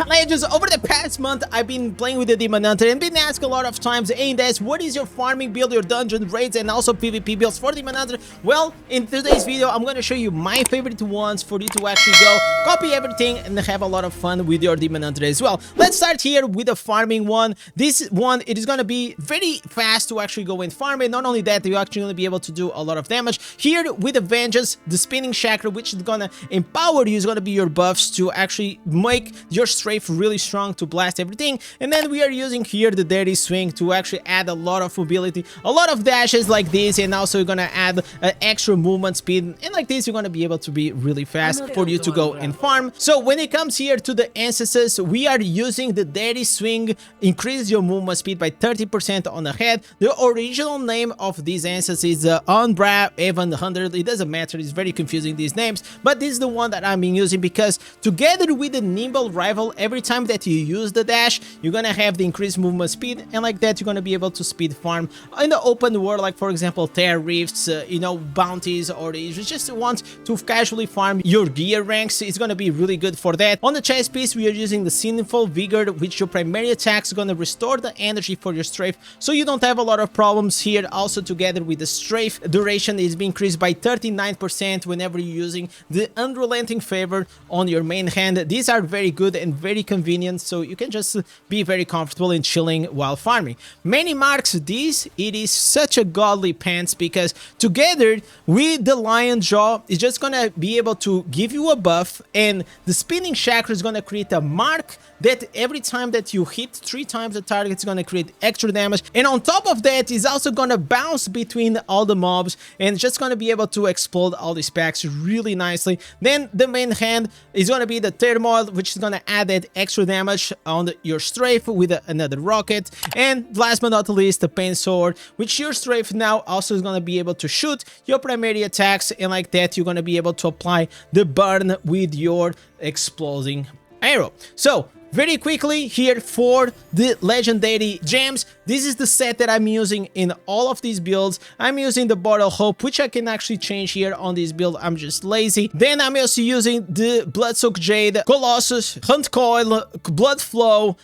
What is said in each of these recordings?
Legends, over the past month, I've been playing with the Demon Hunter and been asked a lot of times, hey Indez, what is your farming build, your dungeon raids, and also PvP builds for Demon Hunter? Well, in today's video, I'm going to show you my favorite ones for you to actually go copy everything and have a lot of fun with your Demon Hunter as well. Let's start here with the farming one. This one, it is going to be very fast to actually go and farm it. Not only that, you're actually going to be able to do a lot of damage. Here with the Vengeance, the Spinning Chakram, which is going to empower you, is going to be your buffs to actually make your Strafe really strong to blast everything. And then we are using here the Dirty Swing to actually add a lot of mobility, a lot of dashes like this, and also you're gonna add extra movement speed, and like this you're gonna be able to be really fast for you to go and farm. So when it comes here to the instances, we are using the Dirty Swing, increase your movement speed by 30% on the head. The original name of these instances is Unbra Evan 100. It doesn't matter, it's very confusing, these names, but this is the one that I'm using because together with the Nimble Rival, every time that you use the dash, you're gonna have the increased movement speed, and like that you're gonna be able to speed farm in the open world, like for example tear rifts, you know, bounties, or if you just want to casually farm your gear ranks, it's gonna be really good for that. On the chest piece, we are using the Sinful Vigor, which your primary attack is gonna restore the energy for your strafe, so you don't have a lot of problems here. Also together with the strafe duration is being increased by 39% whenever you're using the Unrelenting Favor on your main hand. These are very good and very convenient, so you can just be very comfortable in chilling while farming. Many marks this, it is such a godly pants because together with the Lion Jaw, it's just gonna be able to give you a buff, and the Spinning Chakram is gonna create a mark that every time that you hit 3 times the target, it's gonna create extra damage, and on top of that is also gonna bounce between all the mobs and just gonna be able to explode all these packs really nicely. Then the main hand is gonna be the Turmoil, which is gonna add that extra damage on your strafe with another rocket, and last but not least the Pain Sword, which your strafe now also is gonna be able to shoot your primary attacks, and like that you're gonna be able to apply the burn with your exploding arrow. So very quickly here for the legendary gems, this is the set that I'm using in all of these builds. I'm using the Bottle Hope, which I can actually change here on this build, I'm just lazy. Then I'm also using the Bloodsoaked Jade, Colossus, Hunt Coil, Blood Flow,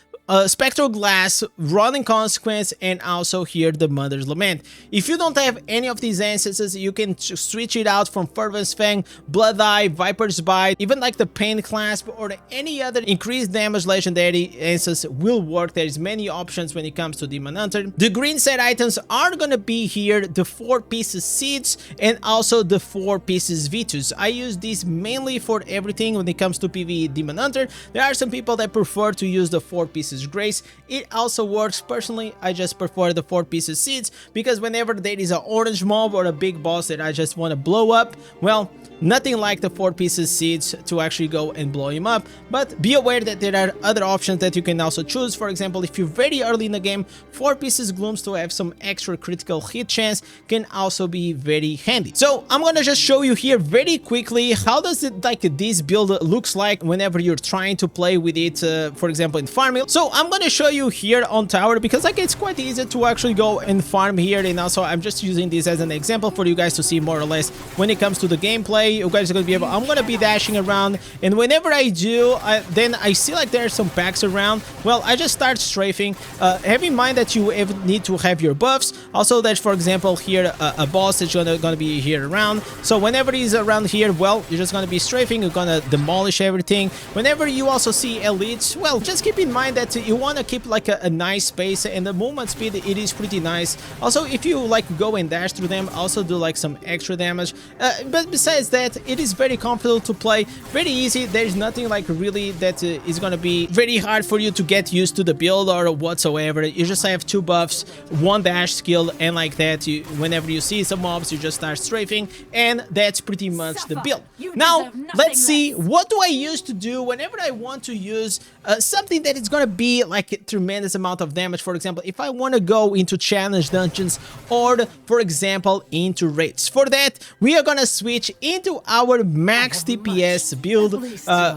Spectral Glass, Running Consequence, and also here the Mother's Lament. If you don't have any of these instances, you can switch it out from Fervent's Fang, Blood Eye, Viper's Bite, even like the Pain Clasp or any other increased damage legendary instance will work. There's many options when it comes to Demon Hunter. The green set items are gonna be here the 4 pieces Seeds and also the 4 pieces Vithus. I use these mainly for everything when it comes to PvE Demon Hunter. There are some people that prefer to use the 4 pieces Grace. It also works. Personally, I just prefer the 4 pieces Seeds because whenever there is an orange mob or a big boss that I just want to blow up, well, nothing like the 4 pieces Seeds to actually go and blow him up. But be aware that there are other options that you can also choose. For example, if you're very early in the game, 4 pieces Glooms to have some extra critical hit chance can also be very handy. So I'm gonna just show you here very quickly how does it like this build looks like whenever you're trying to play with it, for example in farming. So I'm gonna show you here on tower because like it's quite easy to actually go and farm here, and also I'm just using this as an example for you guys to see more or less when it comes to the gameplay. You guys are gonna be able, I'm gonna be dashing around, and whenever I do, then I see like there are some packs around. Well, I just start strafing. Have in mind that you need to have your buffs. Also that, for example, here a boss is gonna be here around. So whenever he's around here, well, you're just gonna be strafing. You're gonna demolish everything. Whenever you also see elites, well, just keep in mind that you want to keep like a nice space, and the movement speed, it is pretty nice. Also, if you like go and dash through them, also do like some extra damage. But besides that, it is very comfortable to play, very easy. There's nothing like really that is gonna be very hard for you to get used to the build or whatsoever. You just have 2 buffs, 1 dash skill, and like that whenever you see some mobs, you just start strafing, and that's pretty much the build. Now let's see, what do I used to do whenever I want to use something that is gonna be like a tremendous amount of damage. For example, if I want to go into challenge dungeons or for example into raids. For that, we are gonna switch into our max DPS build.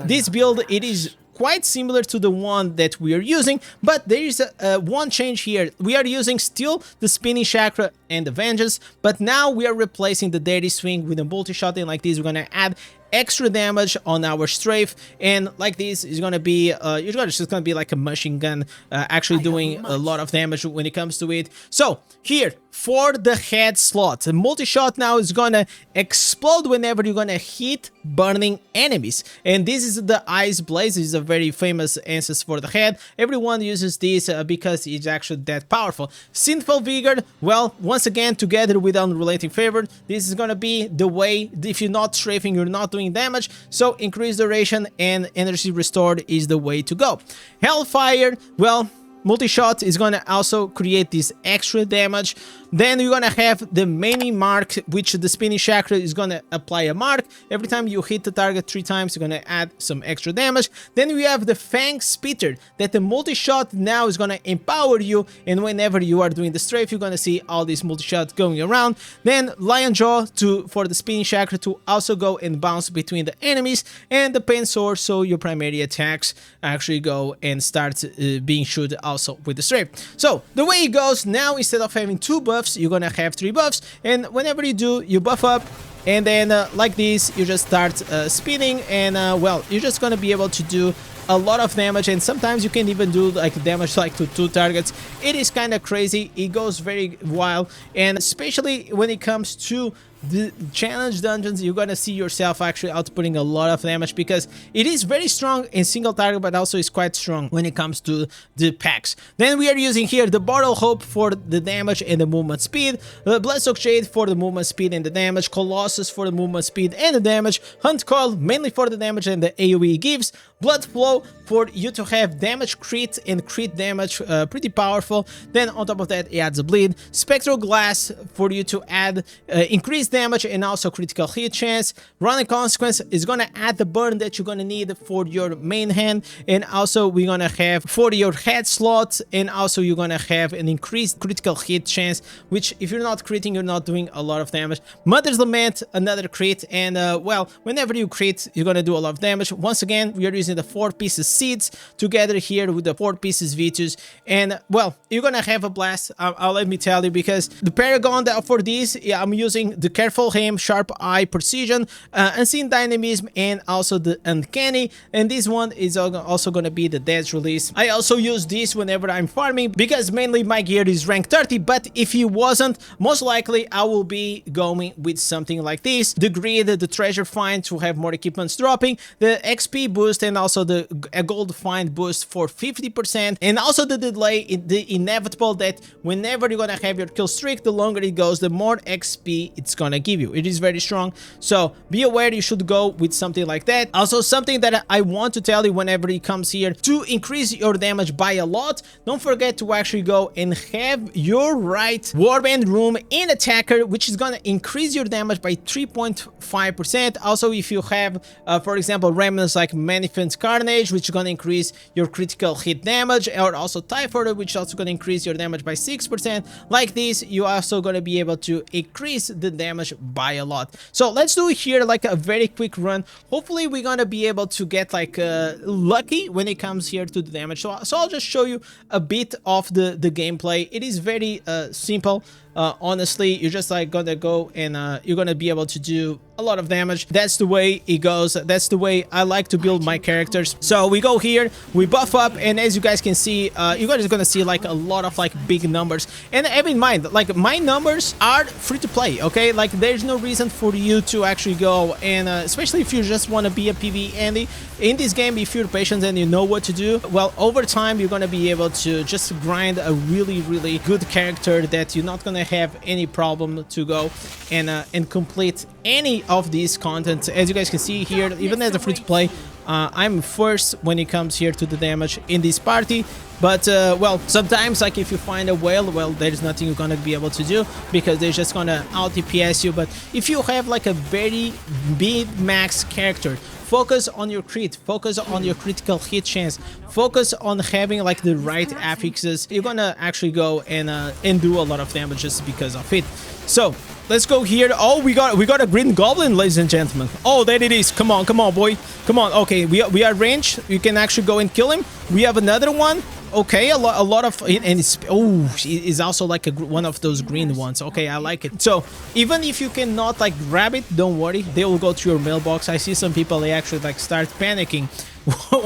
This build, it is quite similar to the one that we are using, but there is one change here. We are using still the Spinning Chakram and the Vengeance, but now we are replacing the Dirty Swing with a multi-shot, and like this we're gonna add extra damage on our strafe, and like this is gonna be it's just gonna be like a machine gun, actually doing a lot of damage when it comes to it. So here for the head slot, the multi-shot now is gonna explode whenever you're gonna hit burning enemies, and this is the ice blaze. This is a very famous answer for the head. Everyone uses this because it's actually that powerful. Sinful vigor, well, once again together with unrelenting favor, this is gonna be the way. If you're not strafing, you're not doing damage, so increased duration and energy restored is the way to go. Hellfire, well, multi-shot is gonna also create this extra damage. Then you're gonna have the mini mark, which the spinning chakra is gonna apply a mark. Every time you hit the target 3 times, you're gonna add some extra damage. Then we have the Fang Spitter, that the multi-shot now is gonna empower you, and whenever you are doing the strafe, you're gonna see all these multi-shots going around. Then Lion Jaw for the spinning chakra to also go and bounce between the enemies, and the Pain Sword, so your primary attacks actually go and start being shot also with the strafe. So the way it goes now, instead of having 2 buffs, you're gonna have 3 buffs, and whenever you do, you buff up, and then like this, you just start spinning, and well, you're just gonna be able to do a lot of damage, and sometimes you can even do like damage like to 2 targets. It is kind of crazy. It goes very wild, and especially when it comes to the challenge dungeons, you're gonna see yourself actually outputting a lot of damage, because it is very strong in single target, but also is quite strong when it comes to the packs. Then we are using here the Bottle Hope for the damage and the movement speed, the Bloodsoaked Jade for the movement speed and the damage, Colossus for the movement speed and the damage, Hunt Coil mainly for the damage and the AoE gives, Blood Flow for you to have damage crit and crit damage, pretty powerful. Then on top of that, it adds a bleed, Spectral Glass for you to add increased damage and also critical hit chance. Running Consequence is gonna add the burn that you're gonna need for your main hand, and also we're gonna have for your head slot, and also you're gonna have an increased critical hit chance, which if you're not critting, you're not doing a lot of damage. Mother's Lament, another crit, and well, whenever you crit, you're gonna do a lot of damage. Once again, we are using the 4 pieces seeds together here with the 4 pieces Vithus, and well, you're gonna have a blast. Let me tell you, because the Paragon for this, yeah, I'm using the Careful Aim, Sharp Eye, Precision, Unseen Dynamism, and also the Uncanny, and this one is also gonna be the Death Release. I also use this whenever I'm farming, because mainly my gear is rank 30, but if it wasn't, most likely I will be going with something like this: the Grid, the Treasure Find to have more equipments dropping, the XP boost, and also the Gold Find boost for 50%, and also the Delay, the Inevitable, that whenever you're gonna have your kill streak, the longer it goes, the more XP it's gonna give you. It is very strong, so be aware, you should go with something like that. Also, something that I want to tell you whenever it comes here to increase your damage by a lot, don't forget to actually go and have your right Warband room in Attacker, which is gonna increase your damage by 3.5%. Also, if you have for example remnants like Manifest Carnage, which is gonna increase your critical hit damage, or also Typhoid, which is also gonna increase your damage by 6%. Like this, you also gonna be able to increase the damage by a lot. So let's do here like a very quick run. Hopefully we're gonna be able to get like lucky when it comes here to the damage. So I'll just show you a bit of the gameplay. It is very simple. Honestly, you're just like gonna go and you're gonna be able to do a lot of damage. That's the way it goes. That's the way I like to build my characters. So we go here, we buff up, and as you guys can see, you guys are gonna see like a lot of like big numbers. And have in mind, like my numbers are free to play, okay? Like there's no reason for you to actually go and especially if you just want to be a PvE Andy in this game. If you're patient and you know what to do, well, over time you're gonna be able to just grind a really good character that you're not gonna have any problem to go and complete any of these contents. As you guys can see here, even as a free to play, I'm first when it comes here to the damage in this party. But well, sometimes like if you find a whale, well, there's nothing you're gonna be able to do because they're just gonna out DPS you. But if you have like a very big max character, focus on your crit, focus on your critical hit chance, focus on having like the right affixes, you're gonna actually go and do a lot of damage just because of it. So let's go here. Oh, we got a green goblin, ladies and gentlemen. Oh, there it is. Come on, boy, come on. Okay, we are range. You can actually go and kill him. We have another one. okay, a lot of it, and it's also like one of those green ones. Okay, I like it. So even if you cannot like grab it, don't worry, they will go to your mailbox. I see some people, they actually like start panicking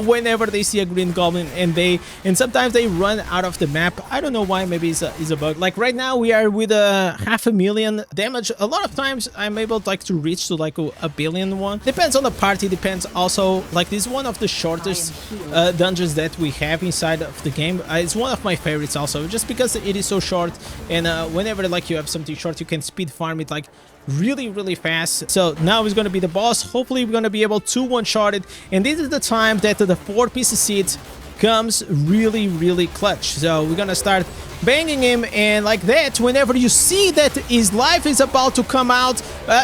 whenever they see a green goblin, and sometimes they run out of the map. I don't know why. Maybe it's a bug. Like right now we are with a 500,000 damage. A lot of times I'm able like to reach to like a billion one. Depends on the party, depends also. Like this is one of the shortest dungeons that we have inside of the game. It's one of my favorites also, just because it is so short, and whenever like you have something short, you can speed farm it like really fast. So now is going to be the boss. Hopefully we're going to be able to one-shot it, and this is the time that the 4-piece seed comes really clutch. So we're gonna start banging him, and like that, whenever you see that his life is about to come out,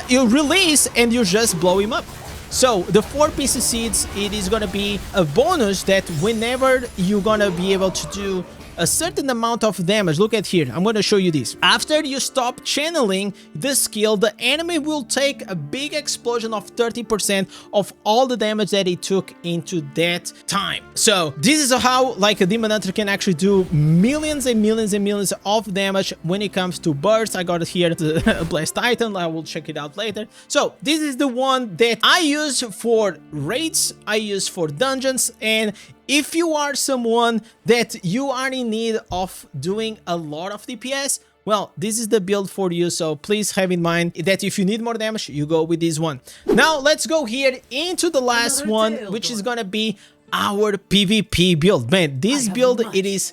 you release and you just blow him up. So the 4-piece seeds, it is gonna be a bonus that whenever you're gonna be able to do a certain amount of damage. Look at here, I'm going to show you this. After you stop channeling the skill, the enemy will take a big explosion of 30% of all the damage that he took into that time. So this is how like a Demon Hunter can actually do millions and millions of damage when it comes to bursts. I got here the Blast Titan, I will check it out later. So this is the one that I use for raids, I use for dungeons, and if you are someone that you are in need of doing a lot of DPS, well, this is the build for you. So please have in mind that if you need more damage, you go with this one. Now let's go here into the last one, which is gonna be our PvP build. Man, this build, it is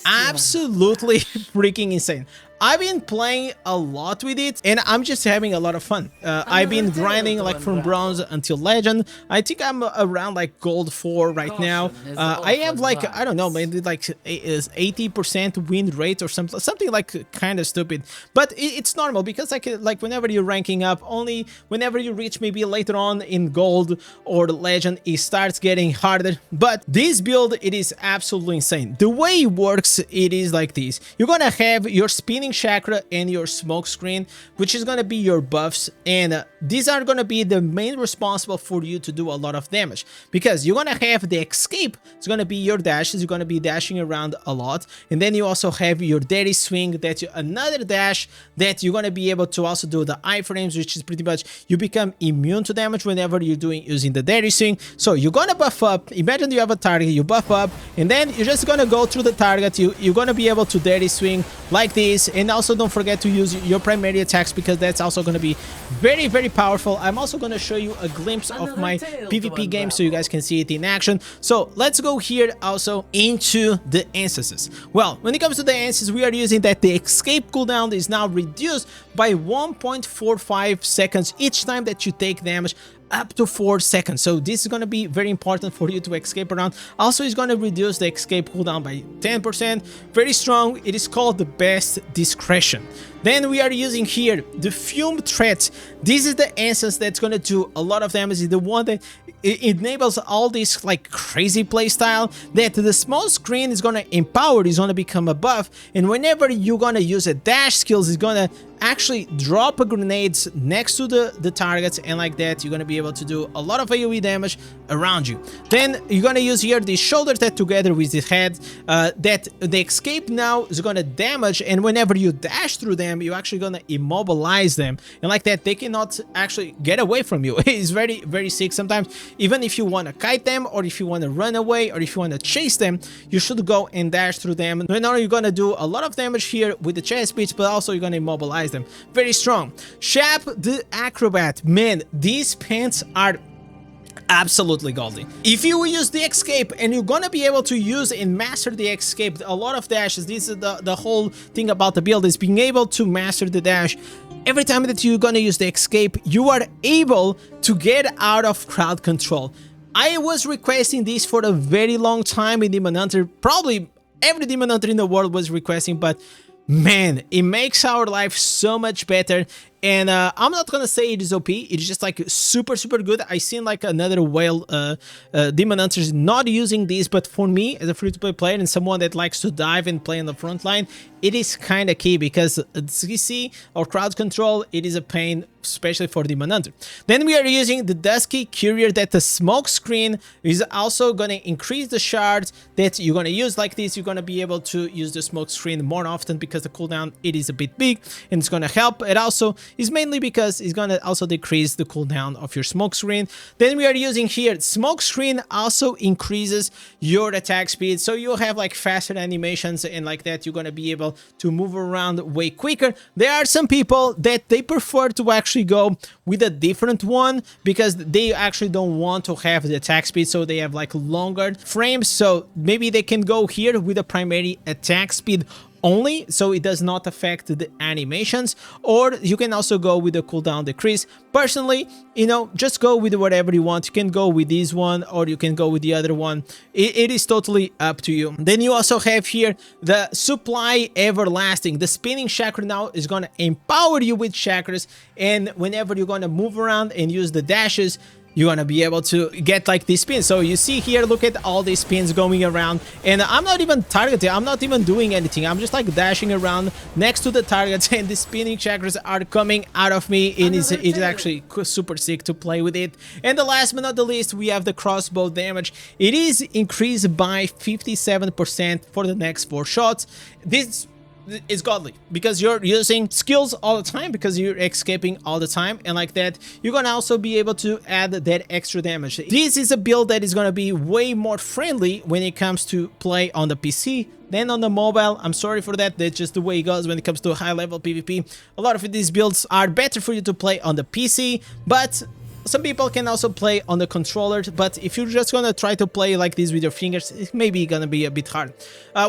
absolutely freaking insane. I've been playing a lot with it, and I'm just having a lot of fun. I've been grinding like from bronze until legend. I think I'm around like gold 4 right now. I have like, I don't know, maybe like 80% win rate or something like kind of stupid, but it's normal because like whenever you're ranking up, only whenever you reach maybe later on in gold or legend, it starts getting harder. But this build, it is absolutely insane. The way it works, it is like this. You're gonna have your spinning chakra and your smoke screen, which is going to be your buffs, and these are going to be the main responsible for you to do a lot of damage, because you're going to have the escape. It's going to be your dashes. You're going to be dashing around a lot, and then you also have your daddy swing, that's another dash that you're going to be able to also do the iframes, which is pretty much you become immune to damage whenever you're using the daddy swing. So you're going to buff up. Imagine you have a target, you buff up, and then you're just going to go through the target. You're going to be able to daddy swing like this. And also don't forget to use your primary attacks, because that's also going to be very powerful. I'm also going to show you a glimpse of my PvP game so you guys can see it in action. So let's go here also into the instances. Well, when it comes to the instances, we are using that the escape cooldown is now reduced by 1.45 seconds each time that you take damage, up to 4 seconds. So this is going to be very important for you to escape around. Also, it's going to reduce the escape cooldown by 10%. Very strong. It is called the best discretion. Then we are using here the Fume Threat. This is the instance that's going to do a lot of damage. It's the one that it enables all this like crazy playstyle that the small screen is going to empower, is going to become a buff, and whenever you're going to use a dash skills, it's going to actually drop grenades next to the targets, and like that you're going to be able to do a lot of AoE damage around you. Then you're going to use here the shoulder that together with the head, that the escape now is going to damage, and whenever you dash through them, you're actually going to immobilize them, and like that they cannot actually get away from you. It's very sick. Sometimes even if you want to kite them, or if you want to run away, or if you want to chase them, you should go and dash through them. And now you're going to do a lot of damage here with the chest speech, but also you're going to immobilize them. Very strong. Shap the Acrobat. Man, these pants are absolutely golden. If you use the escape, and you're gonna be able to use and master the escape, a lot of dashes. This is the whole thing about the build, is being able to master the dash. Every time that you're gonna use the escape, you are able to get out of crowd control. I was requesting this for a very long time in Demon Hunter. Probably every Demon Hunter in the world was requesting, but man, it makes our life so much better. And I'm not gonna say it is OP, it's just like super good. I seen like another whale demon hunters not using these, but for me as a free-to-play player and someone that likes to dive and play on the front line, it is kind of key because CC or crowd control, it is a pain, especially for Demon Hunter. Then we are using the Dusky Courier, that the smoke screen is also going to increase the shards that you're going to use like this. You're going to be able to use the smoke screen more often because the cooldown, it is a bit big and it's going to help. It also is mainly because it's going to also decrease the cooldown of your smoke screen. Then we are using here, smoke screen also increases your attack speed. So you'll have like faster animations and like that, you're going to be able to move around way quicker. There are some people that they prefer to actually go with a different one because they actually don't want to have the attack speed, so they have like longer frames. So maybe they can go here with a primary attack speed only, so it does not affect the animations, or you can also go with the cooldown decrease. Personally, you know, just go with whatever you want. You can go with this one or you can go with the other one. It is totally up to you. Then you also have here the supply everlasting. The spinning chakra now is going to empower you with chakras, and whenever you're going to move around and use the dashes, you're gonna be able to get like these spins. So you see here, look at all these spins going around, and I'm not even targeting, I'm not even doing anything, I'm just like dashing around next to the targets, and the spinning chakras are coming out of me. It is actually super sick to play with it. And the last but not the least, we have the crossbow damage. It is increased by 57% for the next 4 shots. This is godly because you're using skills all the time, because you're escaping all the time, and like that you're gonna also be able to add that extra damage. This is a build that is gonna be way more friendly when it comes to play on the PC than on the mobile. I'm sorry for that, that's just the way it goes when it comes to high level PvP. A lot of these builds are better for you to play on the PC, but some people can also play on the controller. But if you're just gonna try to play like this with your fingers, it's maybe gonna be a bit hard.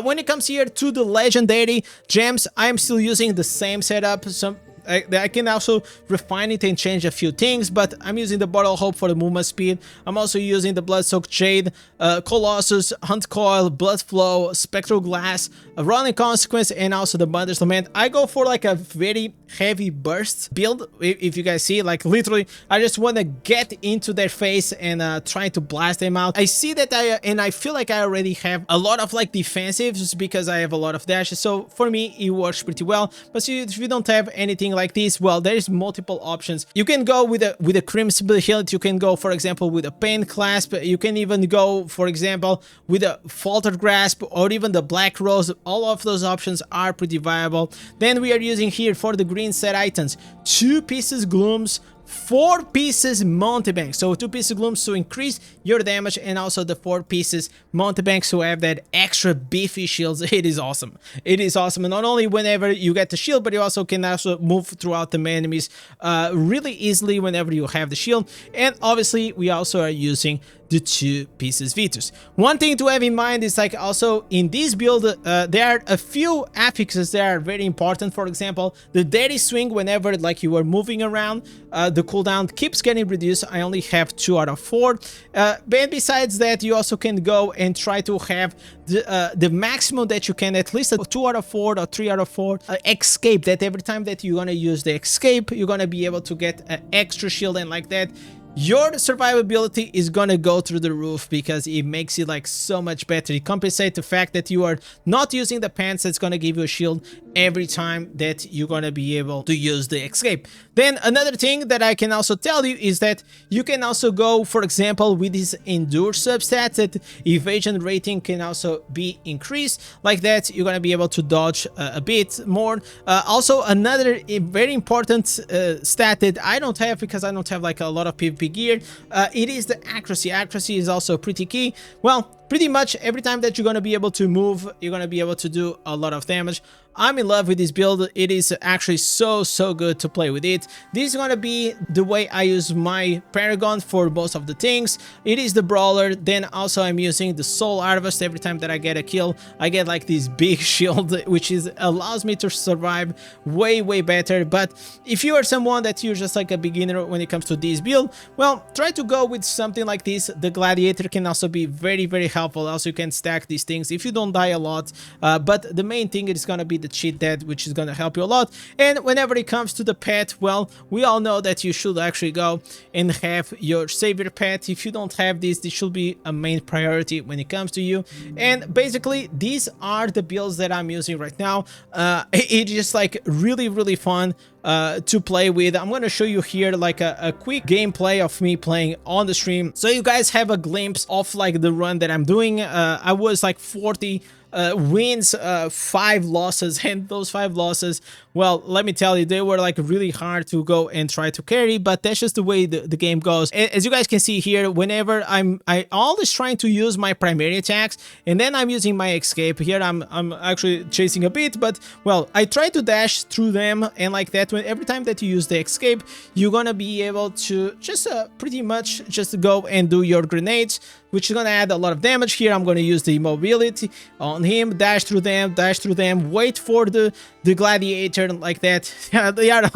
When it comes here to the legendary gems, I'm still using the same setup. I can also refine it and change a few things, but I'm using the Bottle Hope for the movement speed. I'm also using the Blood-Soaked Jade, Colossus, Hunt Coil, Blood Flow, Spectral Glass, Running Consequence, and also the Mother's Lament. I go for like a very heavy burst build. If you guys see, like literally, I just want to get into their face and try to blast them out. I see that I feel like I already have a lot of like defensives because I have a lot of dashes. So for me, it works pretty well. But see, if you don't have anything like this, well, there's multiple options. You can go with a Crimson Hilt. You can go, for example, with a Pain Clasp. You can even go, for example, with a Faltered Grasp or even the Black Rose. All of those options are pretty viable. Then we are using here for the green set items 2 pieces Glooms, 4 pieces Mountbank. So 2 pieces Glooms to increase your damage, and also the 4 pieces Mountbank to have that extra beefy shields. It is awesome. It is awesome. And not only whenever you get the shield, but you also can move throughout the enemies really easily whenever you have the shield. And obviously we also are using the 2 pieces Vithus. One thing to have in mind is like also in this build, there are a few affixes that are very important. For example, the Deadly Swing, whenever like you are moving around, the cooldown keeps getting reduced. I only have 2 out of 4. And besides that, you also can go and try to have the maximum that you can, at least a 2 out of 4 or 3 out of 4 escape, that every time that you're gonna use the escape, you're gonna be able to get an extra shield, and like that your survivability is gonna go through the roof because it makes it like so much better. It compensates the fact that you are not using the pants that's gonna give you a shield every time that you're gonna be able to use the escape. Then another thing that I can also tell you is that you can also go, for example, with this endure substats, that evasion rating can also be increased. Like that, you're gonna be able to dodge a bit more. Also, another very important stat that I don't have because I don't have like a lot of PvP gear, it is the accuracy. Accuracy is also pretty key. Well, pretty much every time that you're going to be able to move, you're going to be able to do a lot of damage. I'm in love with this build. It is actually so good to play with it. This is going to be the way I use my Paragon for most of the things. It is the Brawler. Then also I'm using the Soul Harvest. Every time that I get a kill, I get like this big shield, which allows me to survive way better. But if you are someone that you're just like a beginner when it comes to this build, well, try to go with something like this. The Gladiator can also be very helpful. Also, you can stack these things if you don't die a lot, but the main thing is gonna be the cheat dead, which is gonna help you a lot. And whenever it comes to the pet, well, we all know that you should actually go and have your savior pet. If you don't have this should be a main priority when it comes to you. And basically these are the builds that I'm using right now. It's just like really fun to play with. I'm gonna show you here like a quick gameplay of me playing on the stream, so you guys have a glimpse of like the run that I'm doing. I was like 40 wins, 5 losses, and those 5 losses, well, let me tell you, they were like really hard to go and try to carry, but that's just the way the game goes. As you guys can see here, whenever I always trying to use my primary attacks, and then I'm using my escape. Here I'm actually chasing a bit, but well, I try to dash through them, and like that, when every time that you use the escape, you're gonna be able to just pretty much just go and do your grenades, which is gonna add a lot of damage. Here I'm gonna use the immobility on him, dash through them, wait for the gladiator like that. They are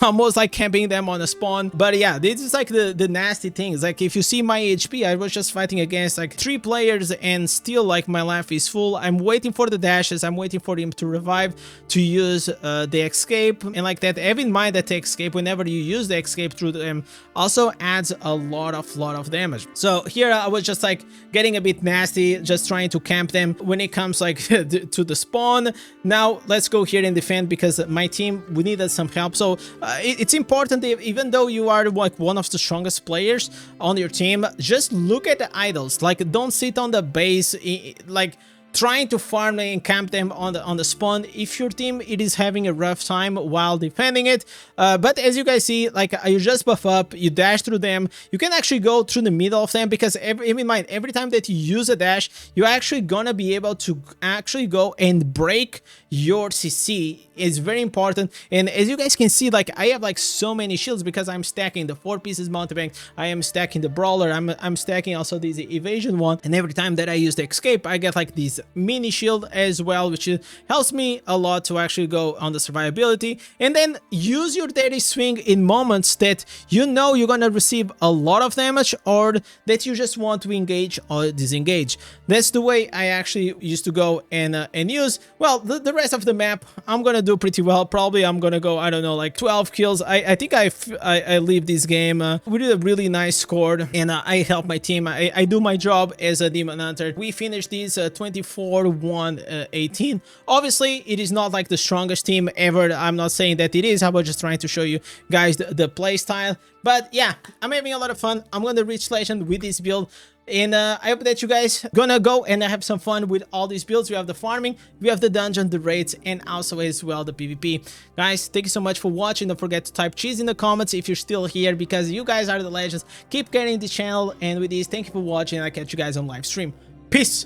almost like camping them on a spawn. But yeah, this is like the nasty things. Like if you see my HP, I was just fighting against like 3 players and still like my life is full. I'm waiting for the dashes, I'm waiting for him to revive, to use the escape, and like that. Have in mind that the escape, whenever you use the escape through them, also adds a lot of damage. So here I was just like getting a bit nasty, just trying to camp them when it comes like to the spawn. Now let's go here and defend, because my team, we needed some help. So it's important, even though you are like one of the strongest players on your team, just look at the idols. Like don't sit on the base like trying to farm and camp them on the spawn if your team it is having a rough time while defending it. But as you guys see, like you just buff up, you dash through them, you can actually go through the middle of them, because in mind, every time that you use a dash, you're actually gonna be able to actually go and break your CC. Is very important. And as you guys can see, like I have like so many shields because I'm stacking the 4 pieces Mountbank, I am stacking the brawler, I'm stacking also this evasion one, and every time that I use the escape, I get like these mini shield as well, which helps me a lot to actually go on the survivability. And then use your deadly swing in moments that you know you're gonna receive a lot of damage, or that you just want to engage or disengage. That's the way I actually used to go and use. Well, the rest of the map I'm gonna do pretty well. Probably I'm gonna go, I don't know, like 12 kills. I think I leave this game with a really nice score, and I help my team. I do my job as a demon hunter. We finished this 24-1-18. Obviously it is not like the strongest team ever, I'm not saying that it is. I was just trying to show you guys the play style. But yeah, I'm having a lot of fun. I'm gonna reach legend with this build, and I hope that you guys gonna go and have some fun with all these builds. We have the farming, we have the dungeon, the raids, and also as well the PvP. Guys, thank you so much for watching. Don't forget to type cheese in the comments if you're still here, because you guys are the legends. Keep getting the channel, and with this, thank you for watching. I'll catch you guys on live stream. Peace.